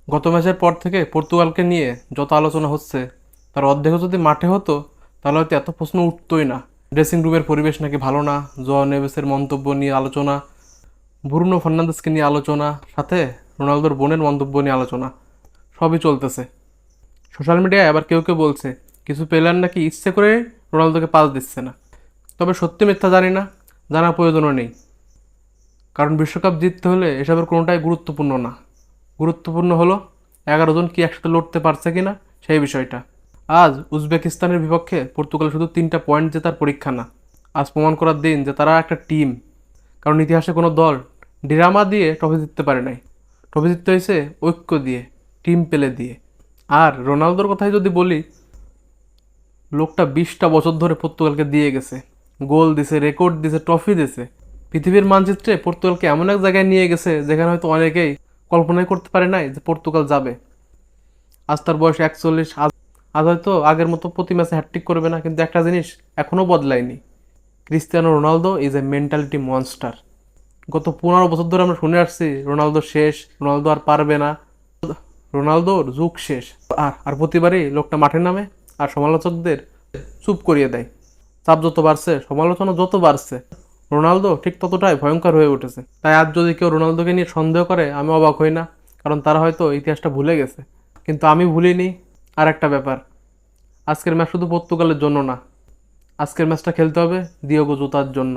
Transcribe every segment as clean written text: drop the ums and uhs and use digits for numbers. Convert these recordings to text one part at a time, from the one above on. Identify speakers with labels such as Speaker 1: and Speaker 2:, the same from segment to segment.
Speaker 1: গত ম্যাচের পর থেকে পর্তুগালকে নিয়ে যত আলোচনা হচ্ছে তার অর্ধেকও যদি মাঠে হতো তাহলে হয়তো এত প্রশ্ন উঠতোই না। ড্রেসিং রুমের পরিবেশ নাকি ভালো না, জোয়াও নেভেসের মন্তব্য নিয়ে আলোচনা, ব্রুনো ফার্নান্দেসকে নিয়ে আলোচনা, সাথে রোনালদোর বোনের মন্তব্য নিয়ে আলোচনা, সবই চলতেছে। সোশ্যাল মিডিয়ায় আবার কেউ কেউ বলছে কিছু প্লেয়ার নাকি ইচ্ছে করে রোনালদোকে পাস দিচ্ছে না। তবে সত্যি মিথ্যা জানি না, জানার প্রয়োজনও নেই, কারণ বিশ্বকাপ জিততে হলে এসবের কোনোটাই গুরুত্বপূর্ণ না। গুরুত্বপূর্ণ হলো 11 জন কি একসাথে লড়তে পারছে কিনা সেই বিষয়টা। আজ উজবেকিস্তানের বিপক্ষে পর্তুগাল শুধু 3টা পয়েন্ট জেতার পরীক্ষা না, আজ প্রমাণ করার দিন যে তারা একটা টিম। কারণ ইতিহাসে কোনো দল ড্রামা দিয়ে ট্রফি জিততে পারে নাই, ট্রফি জিততে হয়েছে ঐক্য দিয়ে, টিম পেলে দিয়ে। আর রোনালদোর কথাই যদি বলি, লোকটা 20টা বছর ধরে পর্তুগালকে দিয়ে গেছে, গোল দিছে, রেকর্ড দিছে, ট্রফি দিছে। পৃথিবীর মানচিত্রে পর্তুগালকে এমন এক জায়গায় নিয়ে গেছে যেখানে হয়তো অনেকেই কল্পনাই করতে পারে নাই যে পর্তুগাল যাবে। আজ তার বয়স 41। আজ হয়তো আগের মতো প্রতি ম্যাচে হ্যাটট্রিক করবে না, কিন্তু একটা জিনিস এখনও বদলায়নি, Cristiano Ronaldo is a mentality monster. গত 15 বছর ধরে আমরা শুনে আসছি রোনালদো শেষ, রোনালদো আর পারবে না, রোনালদোর যুগ শেষ। আর প্রতিবারই লোকটা মাঠে নামে আর সমালোচকদের চুপ করিয়ে দেয়। চাপ যত বাড়ছে, সমালোচনা যত বাড়ছে, রোনালদো ঠিক ততটাই ভয়ঙ্কর হয়ে উঠেছে। তাই আজ যদি কেউ রোনালদোকে নিয়ে সন্দেহ করে আমি অবাক হই না, কারণ তারা হয়তো ইতিহাসটা ভুলে গেছে। কিন্তু আমি ভুলিনি। আর একটা ব্যাপার, আজকের ম্যাচ শুধু পর্তুগালের জন্য না, আজকের ম্যাচটা খেলতে হবে দিয়েগো জোতার জন্য।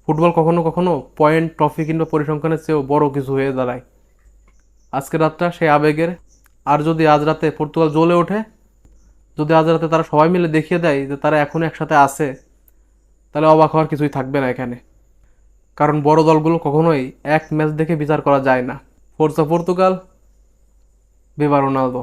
Speaker 1: ফুটবল কখনো কখনো পয়েন্ট, ট্রফি কিংবা পরিসংখ্যানের চেয়েও বড় কিছু হয়ে দাঁড়ায়। আজকের রাতটা সেই আবেগের। আর যদি আজ রাতে পর্তুগাল জ্বলে ওঠে, যদি আজ রাতে তারা সবাই মিলে দেখিয়ে দেয় যে তারা এখনো একসাথে আছে, তাহলে অবাক হওয়ার কিছুই থাকবে না এখানে। কারণ বড় দলগুলো কখনোই এক ম্যাচ দেখে বিচার করা যায় না। Forza Portugal, Viva Ronaldo.